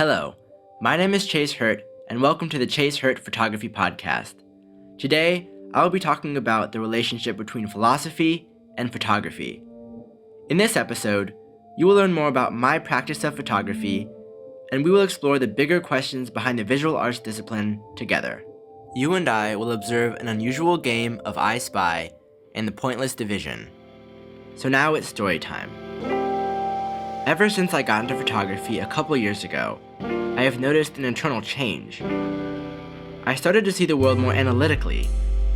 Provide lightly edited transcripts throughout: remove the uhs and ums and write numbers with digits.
Hello, my name is Chase Hirt, and welcome to the Chase Hirt Photography Podcast. Today, I will be talking about the relationship between philosophy and photography. In this episode, you will learn more about my practice of photography, and we will explore the bigger questions behind the visual arts discipline together. You and I will observe an unusual game of I Spy and the pointless division. So now it's story time. Ever since I got into photography a couple years ago, I have noticed an internal change. I started to see the world more analytically,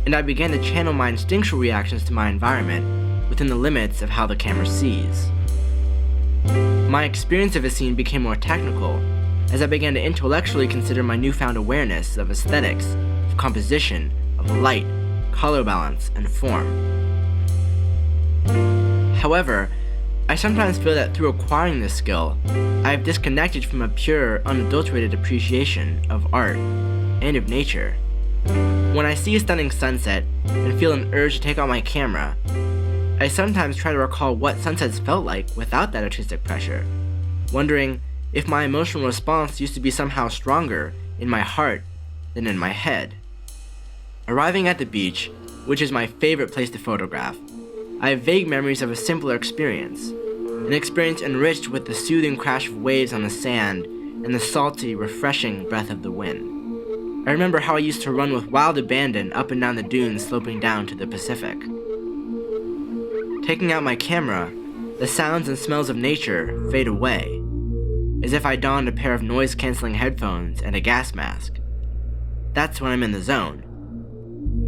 and I began to channel my instinctual reactions to my environment within the limits of how the camera sees. My experience of a scene became more technical as I began to intellectually consider my newfound awareness of aesthetics, of composition, of light, color balance, and form. However, I sometimes feel that through acquiring this skill, I have disconnected from a pure, unadulterated appreciation of art and of nature. When I see a stunning sunset and feel an urge to take out my camera, I sometimes try to recall what sunsets felt like without that artistic pressure, wondering if my emotional response used to be somehow stronger in my heart than in my head. Arriving at the beach, which is my favorite place to photograph, I have vague memories of a simpler experience, an experience enriched with the soothing crash of waves on the sand and the salty, refreshing breath of the wind. I remember how I used to run with wild abandon up and down the dunes sloping down to the Pacific. Taking out my camera, the sounds and smells of nature fade away, as if I donned a pair of noise-canceling headphones and a gas mask. That's when I'm in the zone.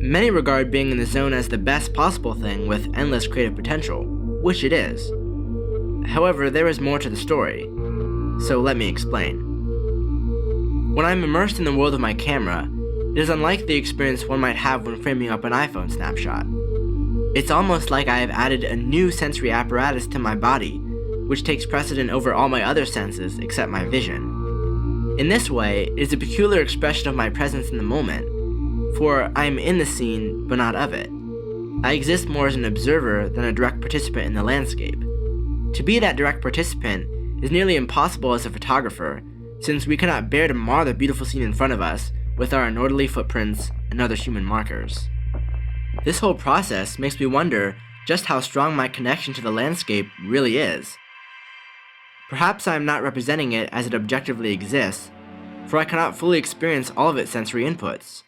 Many regard being in the zone as the best possible thing with endless creative potential, which it is. However, there is more to the story, so let me explain. When I'm immersed in the world of my camera, it is unlike the experience one might have when framing up an iPhone snapshot. It's almost like I have added a new sensory apparatus to my body, which takes precedent over all my other senses except my vision. In this way, it is a peculiar expression of my presence in the moment, for I am in the scene, but not of it. I exist more as an observer than a direct participant in the landscape. To be that direct participant is nearly impossible as a photographer, since we cannot bear to mar the beautiful scene in front of us with our unorderly footprints and other human markers. This whole process makes me wonder just how strong my connection to the landscape really is. Perhaps I am not representing it as it objectively exists, for I cannot fully experience all of its sensory inputs.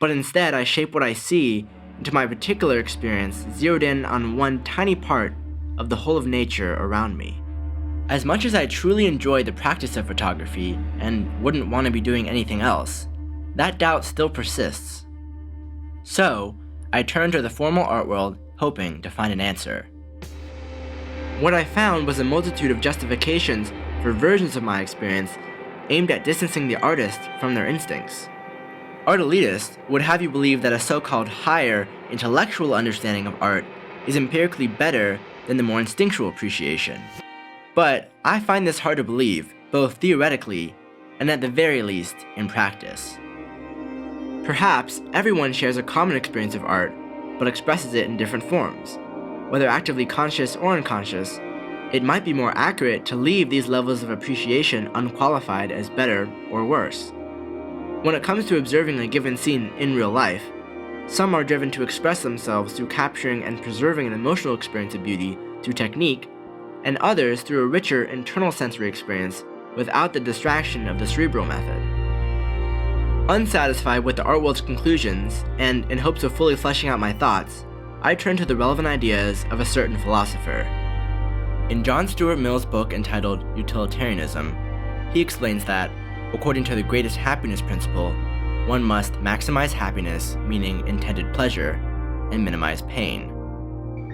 But instead, I shape what I see into my particular experience zeroed in on one tiny part of the whole of nature around me. As much as I truly enjoy the practice of photography and wouldn't want to be doing anything else, that doubt still persists. So, I turned to the formal art world hoping to find an answer. What I found was a multitude of justifications for versions of my experience aimed at distancing the artist from their instincts. Art elitists would have you believe that a so-called higher intellectual understanding of art is empirically better than the more instinctual appreciation. But I find this hard to believe, both theoretically and at the very least in practice. Perhaps everyone shares a common experience of art, but expresses it in different forms. Whether actively conscious or unconscious, it might be more accurate to leave these levels of appreciation unqualified as better or worse. When it comes to observing a given scene in real life, some are driven to express themselves through capturing and preserving an emotional experience of beauty through technique, and others through a richer internal sensory experience without the distraction of the cerebral method. Unsatisfied with the art world's conclusions, and in hopes of fully fleshing out my thoughts, I turn to the relevant ideas of a certain philosopher. In John Stuart Mill's book entitled Utilitarianism, he explains that, according to the greatest happiness principle, one must maximize happiness, meaning intended pleasure, and minimize pain.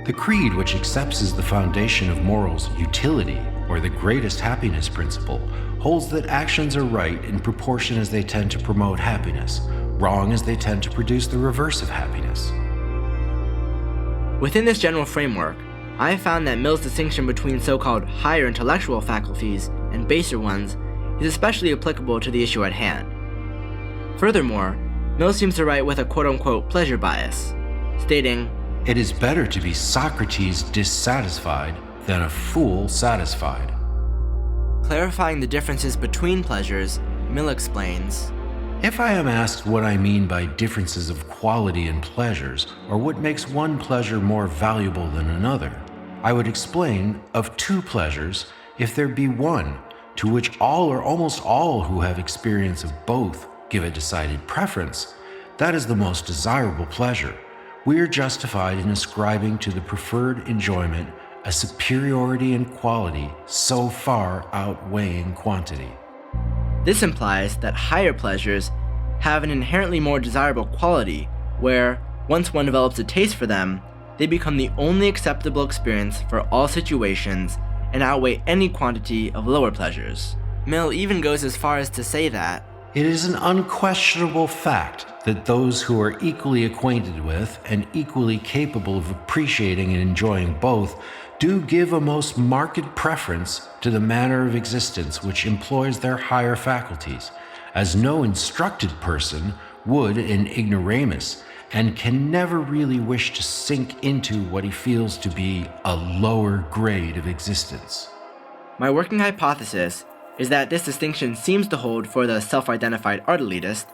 The creed, which accepts as the foundation of morals utility, or the greatest happiness principle, holds that actions are right in proportion as they tend to promote happiness, wrong as they tend to produce the reverse of happiness. Within this general framework, I have found that Mill's distinction between so-called higher intellectual faculties and baser ones is especially applicable to the issue at hand. Furthermore, Mill seems to write with a quote-unquote pleasure bias, stating, "It is better to be Socrates dissatisfied than a fool satisfied." Clarifying the differences between pleasures, Mill explains, If I am asked what I mean by differences of quality in pleasures, or what makes one pleasure more valuable than another, I would explain of two pleasures, if there be one, to which all or almost all who have experience of both give a decided preference, that is the most desirable pleasure. We are justified in ascribing to the preferred enjoyment a superiority in quality so far outweighing quantity. This implies that higher pleasures have an inherently more desirable quality, where, once one develops a taste for them, they become the only acceptable experience for all situations and outweigh any quantity of lower pleasures. Mill even goes as far as to say that it is an unquestionable fact that those who are equally acquainted with and equally capable of appreciating and enjoying both do give a most marked preference to the manner of existence which employs their higher faculties, as no instructed person would in ignoramus, and can never really wish to sink into what he feels to be a lower grade of existence. My working hypothesis is that this distinction seems to hold for the self-identified art elitist,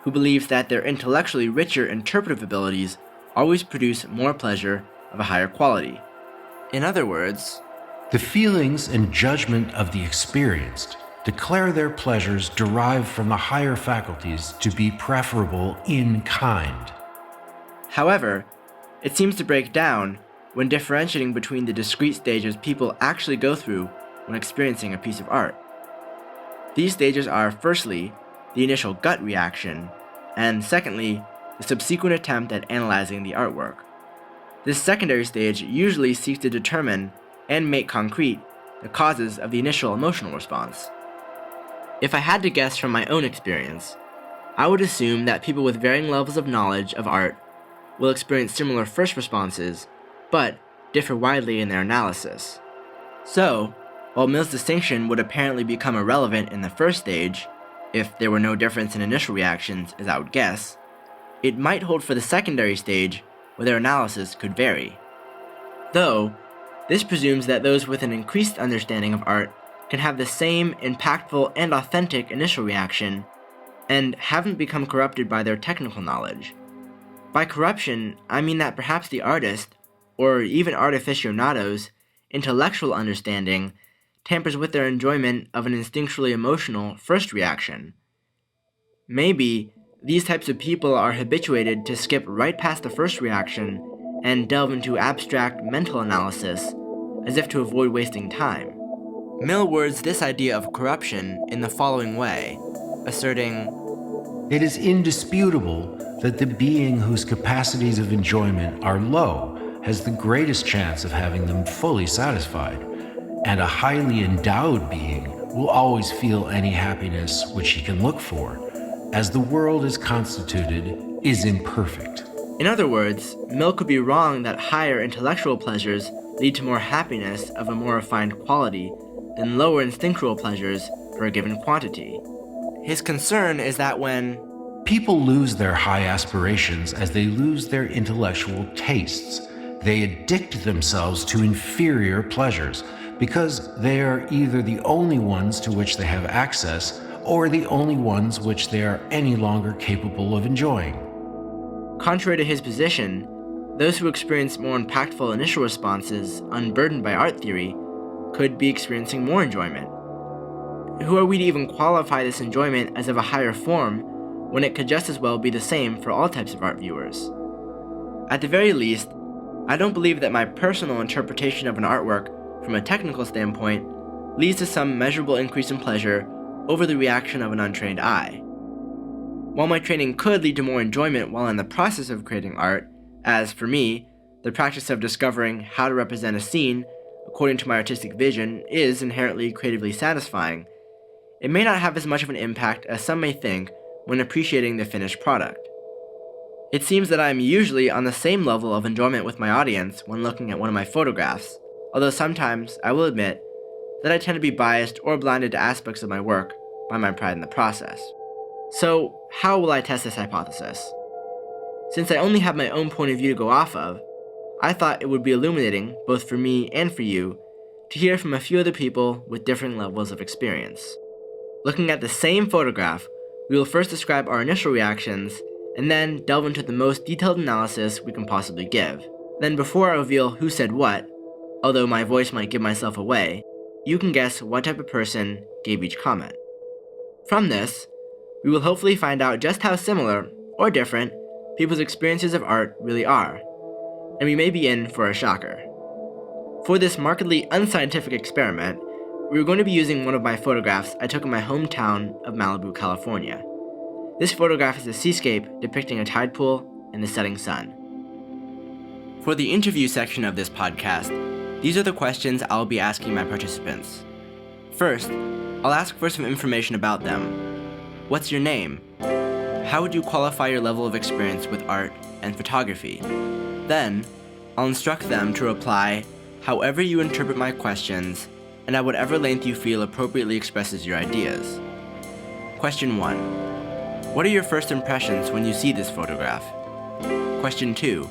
who believes that their intellectually richer interpretive abilities always produce more pleasure of a higher quality. In other words, the feelings and judgment of the experienced declare their pleasures derived from the higher faculties to be preferable in kind. However, it seems to break down when differentiating between the discrete stages people actually go through when experiencing a piece of art. These stages are, firstly, the initial gut reaction, and secondly, the subsequent attempt at analyzing the artwork. This secondary stage usually seeks to determine and make concrete the causes of the initial emotional response. If I had to guess from my own experience, I would assume that people with varying levels of knowledge of art will experience similar first responses, but differ widely in their analysis. So, while Mill's distinction would apparently become irrelevant in the first stage, if there were no difference in initial reactions as I would guess, it might hold for the secondary stage where their analysis could vary. Though, this presumes that those with an increased understanding of art can have the same impactful and authentic initial reaction and haven't become corrupted by their technical knowledge. By corruption, I mean that perhaps the artist, or even art aficionados, intellectual understanding tampers with their enjoyment of an instinctually emotional first reaction. Maybe these types of people are habituated to skip right past the first reaction and delve into abstract mental analysis as if to avoid wasting time. Mill words this idea of corruption in the following way, asserting, "It is indisputable that the being whose capacities of enjoyment are low has the greatest chance of having them fully satisfied, and a highly endowed being will always feel any happiness which he can look for, as the world is constituted is imperfect." In other words, Mill could be wrong that higher intellectual pleasures lead to more happiness of a more refined quality than lower instinctual pleasures for a given quantity. His concern is that when people lose their high aspirations as they lose their intellectual tastes, they addict themselves to inferior pleasures because they are either the only ones to which they have access or the only ones which they are any longer capable of enjoying. Contrary to his position, those who experience more impactful initial responses, unburdened by art theory, could be experiencing more enjoyment. Who are we to even qualify this enjoyment as of a higher form when it could just as well be the same for all types of art viewers? At the very least, I don't believe that my personal interpretation of an artwork from a technical standpoint leads to some measurable increase in pleasure over the reaction of an untrained eye. While my training could lead to more enjoyment while in the process of creating art, as for me, the practice of discovering how to represent a scene according to my artistic vision is inherently creatively satisfying, it may not have as much of an impact as some may think when appreciating the finished product. It seems that I am usually on the same level of enjoyment with my audience when looking at one of my photographs, although sometimes I will admit that I tend to be biased or blinded to aspects of my work by my pride in the process. So, how will I test this hypothesis? Since I only have my own point of view to go off of, I thought it would be illuminating, both for me and for you, to hear from a few other people with different levels of experience. Looking at the same photograph, we will first describe our initial reactions, and then delve into the most detailed analysis we can possibly give. Then before I reveal who said what, although my voice might give myself away, you can guess what type of person gave each comment. From this, we will hopefully find out just how similar, or different, people's experiences of art really are, and we may be in for a shocker. For this markedly unscientific experiment, we are going to be using one of my photographs I took in my hometown of Malibu, California. This photograph is a seascape depicting a tide pool and the setting sun. For the interview section of this podcast, these are the questions I'll be asking my participants. First, I'll ask for some information about them. What's your name? How would you qualify your level of experience with art and photography? Then, I'll instruct them to reply however you interpret my questions and at whatever length you feel appropriately expresses your ideas. Question 1. What are your first impressions when you see this photograph? Question 2.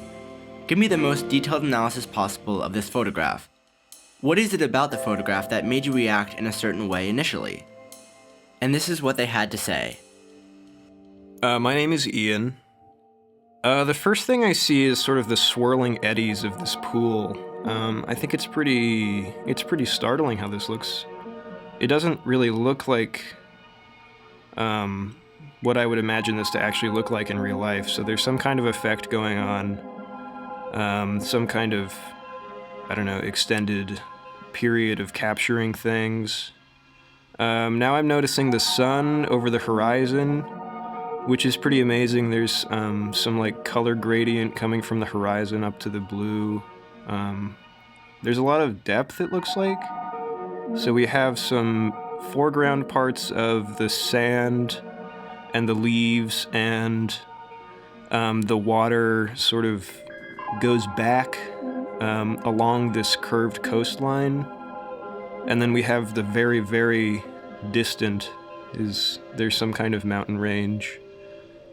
Give me the most detailed analysis possible of this photograph. What is it about the photograph that made you react in a certain way initially? And this is what they had to say. My name is Ian. The first thing I see is sort of the swirling eddies of this pool. I think it's pretty startling how this looks. It doesn't really look like what I would imagine this to actually look like in real life. So there's some kind of effect going on, some kind of, extended period of capturing things. Now I'm noticing the sun over the horizon, which is pretty amazing. There's some color gradient coming from the horizon up to the blue. There's a lot of depth, it looks like. So we have some foreground parts of the sand and the leaves, and the water sort of goes back along this curved coastline. And then we have the very, very distant there's some kind of mountain range.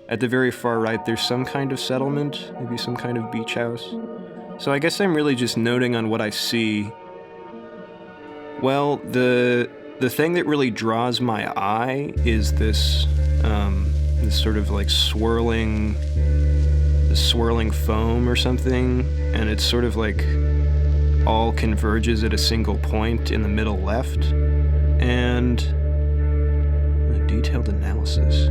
At the very far right, there's some kind of settlement, maybe some kind of beach house. So I guess I'm really just noting on what I see. Well, the thing that really draws my eye is this sort of swirling foam or something, and it's sort of all converges at a single point in the middle left, and a detailed analysis.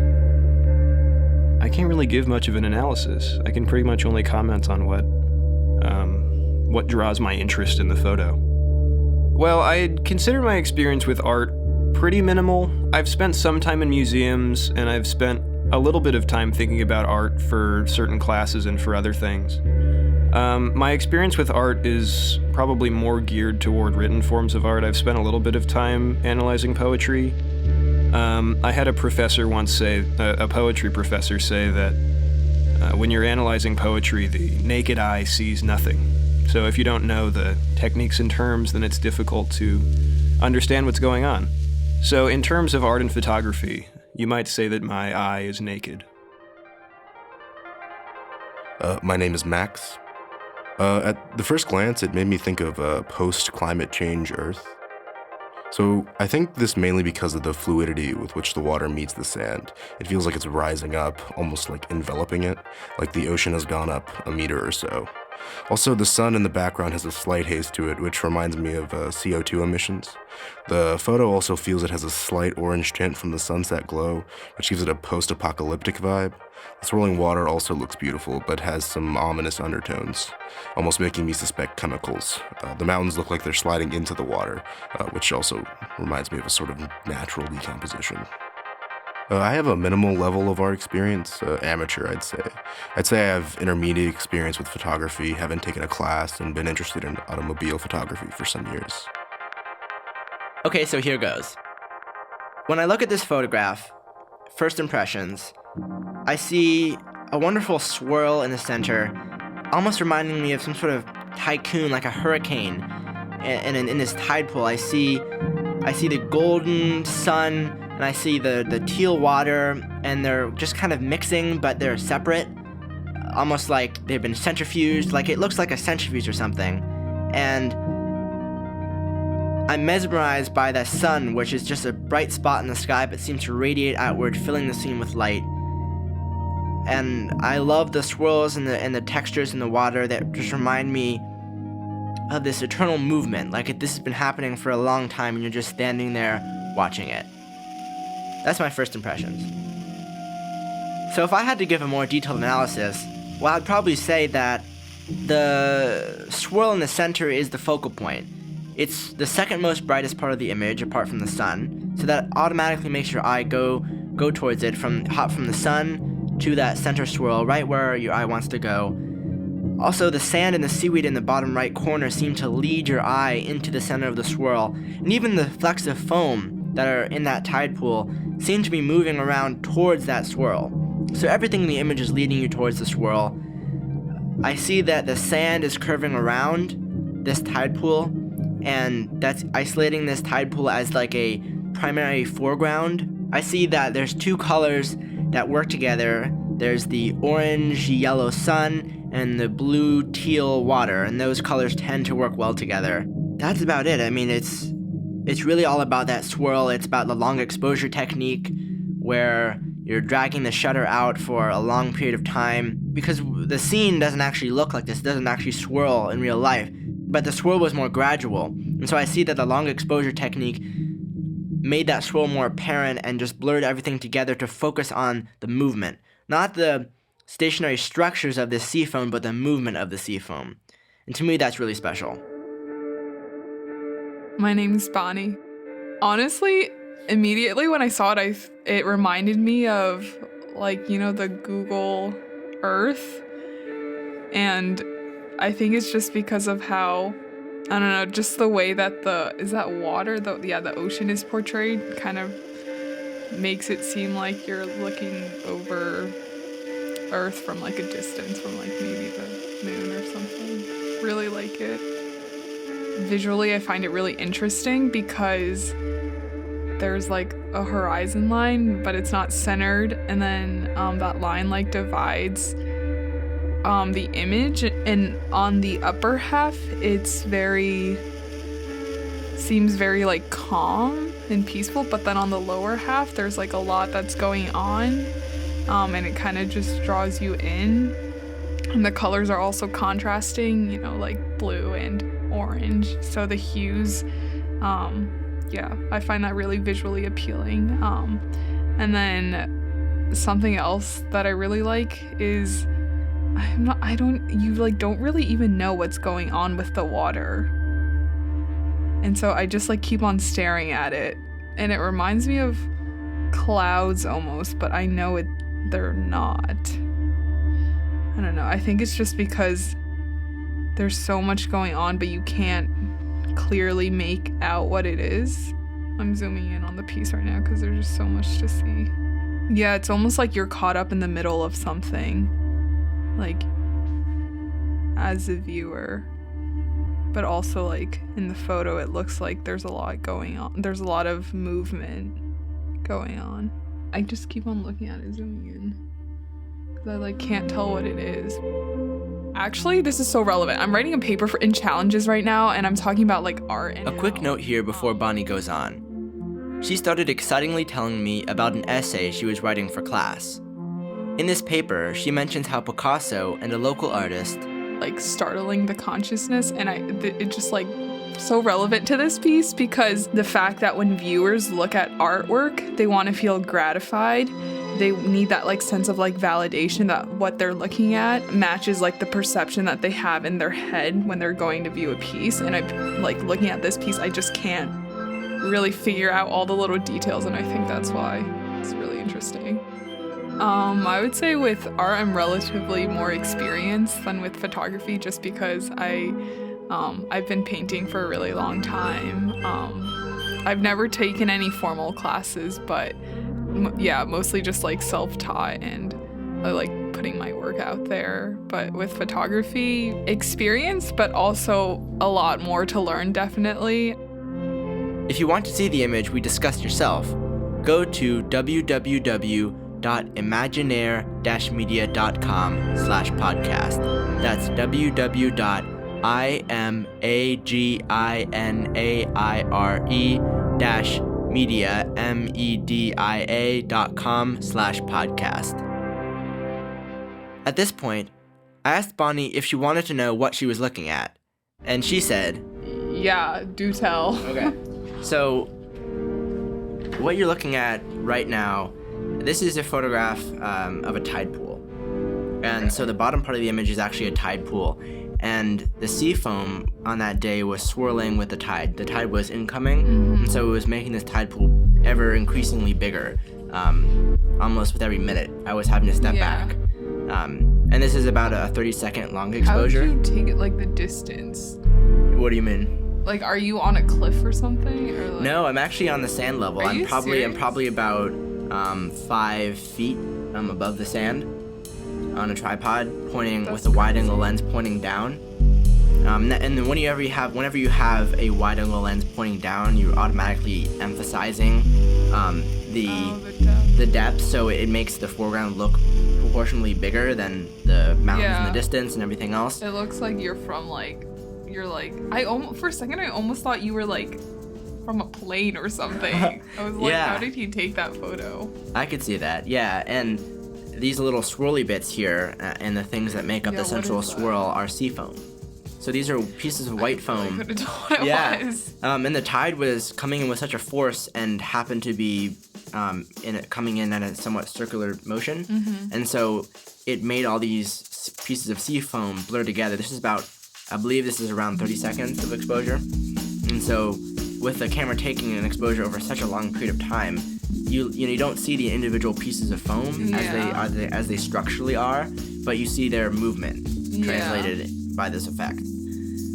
I can't really give much of an analysis. I can pretty much only comment on what draws my interest in the photo. Well, I'd consider my experience with art pretty minimal. I've spent some time in museums, and I've spent a little bit of time thinking about art for certain classes and for other things. My experience with art is probably more geared toward written forms of art. I've spent a little bit of time analyzing poetry. I had a professor once say, a poetry professor say that when you're analyzing poetry, the naked eye sees nothing. So if you don't know the techniques and terms, then it's difficult to understand what's going on. So in terms of art and photography, you might say that my eye is naked. My name is Max. At the first glance, it made me think of a post-climate change Earth. So I think this mainly because of the fluidity with which the water meets the sand. It feels like it's rising up, almost like enveloping it, like the ocean has gone up a meter or so. Also, the sun in the background has a slight haze to it, which reminds me of CO2 emissions. The photo also feels it has a slight orange tint from the sunset glow, which gives it a post-apocalyptic vibe. The swirling water also looks beautiful, but has some ominous undertones, almost making me suspect chemicals. The mountains look like they're sliding into the water, which also reminds me of a sort of natural decomposition. I have a minimal level of art experience, amateur, I'd say. I'd say I have intermediate experience with photography, haven't taken a class, and been interested in automobile photography for some years. Okay, so here goes. When I look at this photograph, first impressions, I see a wonderful swirl in the center, almost reminding me of some sort of tycoon, like a hurricane. And in this tide pool, I see the golden sun, and I see the teal water, and they're just kind of mixing, but they're separate, almost like they've been centrifuged, like it looks like a centrifuge or something. And I'm mesmerized by the sun, which is just a bright spot in the sky but seems to radiate outward, filling the scene with light. And I love the swirls and the textures in the water that just remind me of this eternal movement, like this has been happening for a long time and you're just standing there watching it. That's my first impressions. So if I had to give a more detailed analysis, well, I'd probably say that the swirl in the center is the focal point. It's the second most brightest part of the image apart from the sun, so that automatically makes your eye go towards it, hop from the sun to that center swirl, right where your eye wants to go. Also, the sand and the seaweed in the bottom right corner seem to lead your eye into the center of the swirl, and even the flecks of foam that are in that tide pool seem to be moving around towards that swirl. So everything in the image is leading you towards the swirl. I see that the sand is curving around this tide pool, and that's isolating this tide pool as like a primary foreground. I see that there's two colors that work together. There's the orange-yellow sun and the blue-teal water, and those colors tend to work well together. That's about it. I mean, it's really all about that swirl. It's about the long exposure technique where you're dragging the shutter out for a long period of time, because the scene doesn't actually look like this. It doesn't actually swirl in real life, but the swirl was more gradual. And so I see that the long exposure technique made that swirl more apparent and just blurred everything together to focus on the movement. Not the stationary structures of the sea foam, but the movement of the sea foam. And to me, that's really special. My name's Bonnie. Honestly, immediately when I saw it, it reminded me of, the Google Earth. And I think it's just because of how, I don't know, just the way that the ocean is portrayed kind of makes it seem like you're looking over Earth from a distance, from maybe the moon or something. Really like it. Visually, I find it really interesting because there's a horizon line, but it's not centered, and then that line divides the image, and on the upper half seems very calm and peaceful, but then on the lower half there's a lot that's going on, and it kind of just draws you in, and the colors are also contrasting, blue and orange, so the hues, I find that really visually appealing. And then something else that I really like is you don't really even know what's going on with the water. And so I just keep on staring at it, and it reminds me of clouds almost, but I know they're not. I don't know. I think it's just because there's so much going on, but you can't clearly make out what it is. I'm zooming in on the piece right now because there's just so much to see. Yeah, it's almost like you're caught up in the middle of something, as a viewer. But also, in the photo, it looks like there's a lot going on. There's a lot of movement going on. I just keep on looking at it, zooming in, because I can't tell what it is. Actually, this is so relevant. I'm writing a paper in challenges right now, and I'm talking about art and A quick note here before Bonnie goes on. She started excitingly telling me about an essay she was writing for class. In this paper, she mentions how Picasso and a local artist startling the consciousness, and it just so relevant to this piece, because the fact that when viewers look at artwork, they want to feel gratified. They need that sense of validation that what they're looking at matches the perception that they have in their head when they're going to view a piece. And I looking at this piece, I just can't really figure out all the little details, and I think that's why it's really interesting. I would say with art, I'm relatively more experienced than with photography, just because I've been painting for a really long time. I've never taken any formal classes, but mostly just self-taught, and I like putting my work out there. But with photography, experience, but also a lot more to learn, definitely. If you want to see the image we discussed yourself, go to www.imaginaire-media.com/podcast. That's www.imaginaire-media.com/podcast. Imaginaire media.com/podcast. At this point, I asked Bonnie if she wanted to know what she was looking at, and she said, Yeah, do tell. Okay. So, what you're looking at right now, this is a photograph of a tide pool. And so the bottom part of the image is actually a tide pool. And the sea foam on that day was swirling with the tide. The tide was incoming, and so it was making this tide pool ever increasingly bigger, almost with every minute. I was having to step back. And this is about a 30-second long exposure. How did you take it, like, the distance? What do you mean? Like, are you on a cliff or something? Or like... No, I'm actually on the sand level. Are you serious? I'm probably about 5 feet above the sand on a tripod, pointing with a wide-angle lens pointing down. And then whenever you have a wide-angle lens pointing down, you're automatically emphasizing the depth, so it makes the foreground look proportionally bigger than the mountains in the distance and everything else. It looks like you're from for a second I almost thought you were like from a plane or something. I was like, how did he take that photo? I could see that, yeah. And these little swirly bits here and the things that make up the central swirl are sea foam. So these are pieces of white foam. Could have told what it was. And the tide was coming in with such a force and happened to be coming in at a somewhat circular motion. And so it made all these pieces of sea foam blur together. I believe this is around 30 seconds of exposure. And so with the camera taking an exposure over such a long period of time, you don't see the individual pieces of foam as they structurally are, but you see their movement translated by this effect.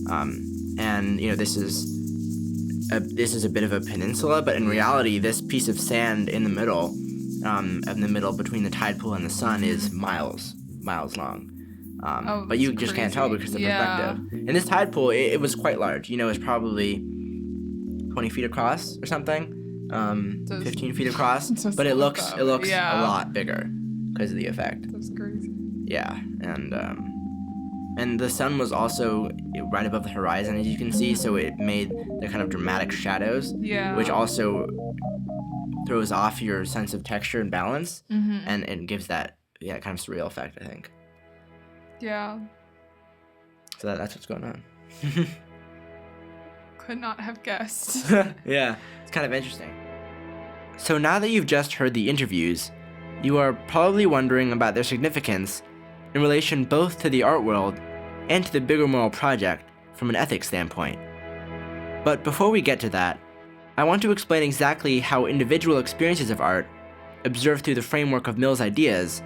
And this is a bit of a peninsula, but in reality, this piece of sand in the middle between the tide pool and the sun is miles long. But you just can't tell because of the perspective. And this tide pool, it was quite large. It's probably 20 feet across or something, 15 feet across. But it looks a lot bigger because of the effect. That's crazy. Yeah, and the sun was also right above the horizon, as you can see, so it made the kind of dramatic shadows, which also throws off your sense of texture and balance, and gives that kind of surreal effect, I think. Yeah. So that's what's going on. Could not have guessed. Yeah, it's kind of interesting. So now that you've just heard the interviews, you are probably wondering about their significance in relation both to the art world and to the bigger moral project from an ethics standpoint. But before we get to that, I want to explain exactly how individual experiences of art, observed through the framework of Mill's ideas,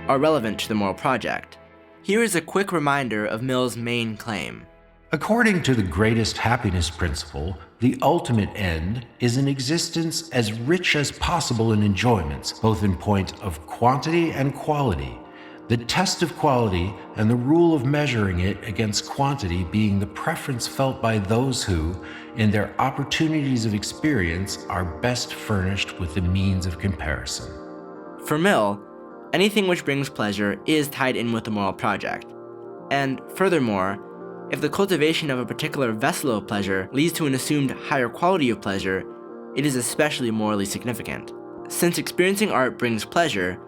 are relevant to the moral project. Here is a quick reminder of Mill's main claim. According to the greatest happiness principle, the ultimate end is an existence as rich as possible in enjoyments, both in point of quantity and quality. The test of quality and the rule of measuring it against quantity being the preference felt by those who, in their opportunities of experience, are best furnished with the means of comparison. For Mill, anything which brings pleasure is tied in with the moral project. And furthermore, if the cultivation of a particular vessel of pleasure leads to an assumed higher quality of pleasure, it is especially morally significant. Since experiencing art brings pleasure,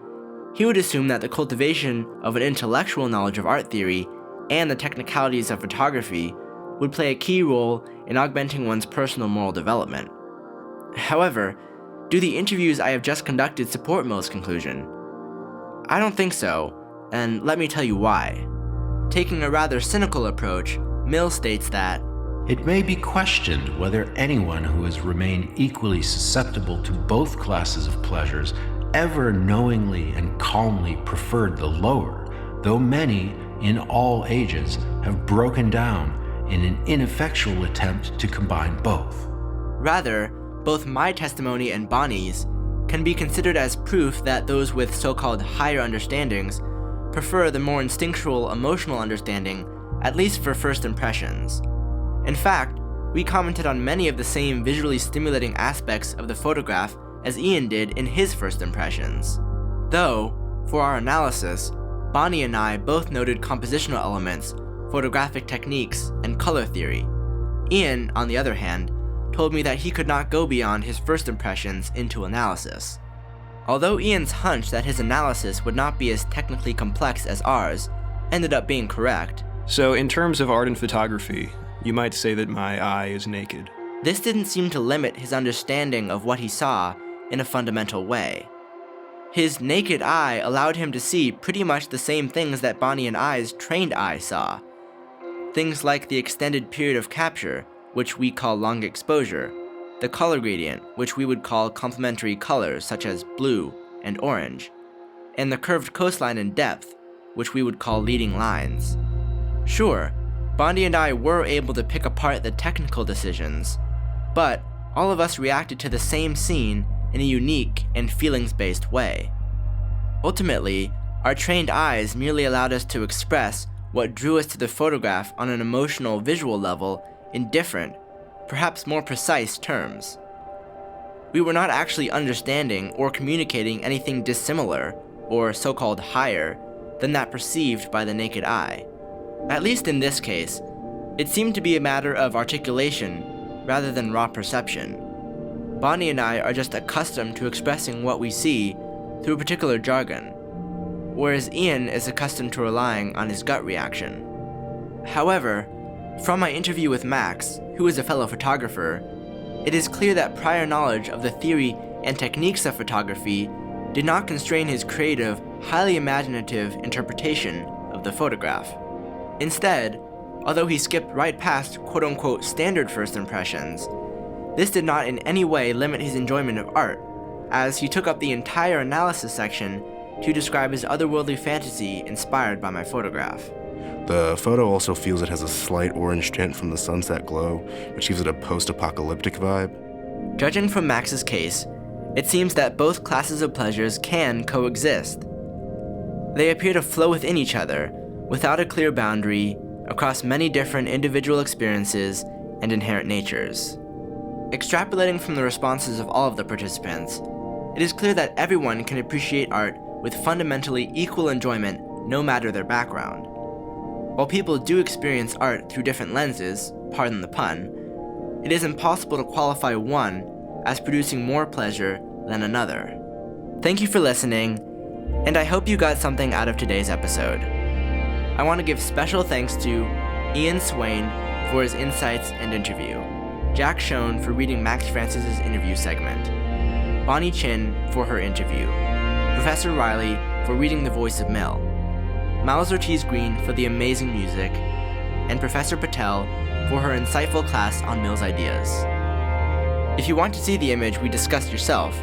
he would assume that the cultivation of an intellectual knowledge of art theory and the technicalities of photography would play a key role in augmenting one's personal moral development. However, do the interviews I have just conducted support Mill's conclusion? I don't think so, and let me tell you why. Taking a rather cynical approach, Mill states that it may be questioned whether anyone who has remained equally susceptible to both classes of pleasures ever knowingly and calmly preferred the lower, though many, in all ages, have broken down in an ineffectual attempt to combine both. Rather, both my testimony and Bonnie's can be considered as proof that those with so-called higher understandings prefer the more instinctual emotional understanding, at least for first impressions. In fact, we commented on many of the same visually stimulating aspects of the photograph as Ian did in his first impressions. Though, for our analysis, Bonnie and I both noted compositional elements photographic techniques, and color theory. Ian, on the other hand, told me that he could not go beyond his first impressions into analysis. Although Ian's hunch that his analysis would not be as technically complex as ours ended up being correct. So in terms of art and photography, you might say that my eye is naked. This didn't seem to limit his understanding of what he saw in a fundamental way. His naked eye allowed him to see pretty much the same things that Bonnie and I's trained eye saw. Things like the extended period of capture, which we call long exposure, the color gradient, which we would call complementary colors such as blue and orange, and the curved coastline and depth, which we would call leading lines. Sure, Bonnie and I were able to pick apart the technical decisions, but all of us reacted to the same scene in a unique and feelings-based way. Ultimately, our trained eyes merely allowed us to express what drew us to the photograph on an emotional, visual level in different, perhaps more precise terms. We were not actually understanding or communicating anything dissimilar, or so-called higher, than that perceived by the naked eye. At least in this case, it seemed to be a matter of articulation rather than raw perception. Bonnie and I are just accustomed to expressing what we see through particular jargon, whereas Ian is accustomed to relying on his gut reaction. However, from my interview with Max, who is a fellow photographer, it is clear that prior knowledge of the theory and techniques of photography did not constrain his creative, highly imaginative interpretation of the photograph. Instead, although he skipped right past quote-unquote standard first impressions, this did not in any way limit his enjoyment of art, as he took up the entire analysis section to describe his otherworldly fantasy inspired by my photograph. The photo also feels it has a slight orange tint from the sunset glow, which gives it a post-apocalyptic vibe. Judging from Max's case, it seems that both classes of pleasures can coexist. They appear to flow within each other, without a clear boundary, across many different individual experiences and inherent natures. Extrapolating from the responses of all of the participants, it is clear that everyone can appreciate art with fundamentally equal enjoyment no matter their background. While people do experience art through different lenses, pardon the pun, it is impossible to qualify one as producing more pleasure than another. Thank you for listening, and I hope you got something out of today's episode. I want to give special thanks to Ian Swain for his insights and interview, Jack Schoen for reading Max Francis's interview segment, Bonnie Chin for her interview, Professor Riley for reading The Voice of Mill, Myles Ortiz Green for the amazing music, and Professor Patel for her insightful class on Mill's ideas. If you want to see the image we discussed yourself,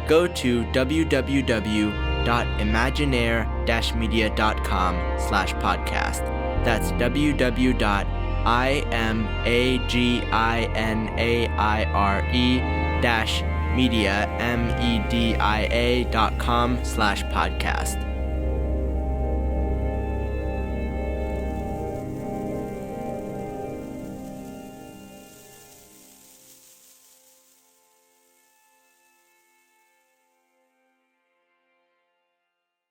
go to www.imaginaire-media.com/podcast. That's www.imaginaire-media.com/podcast.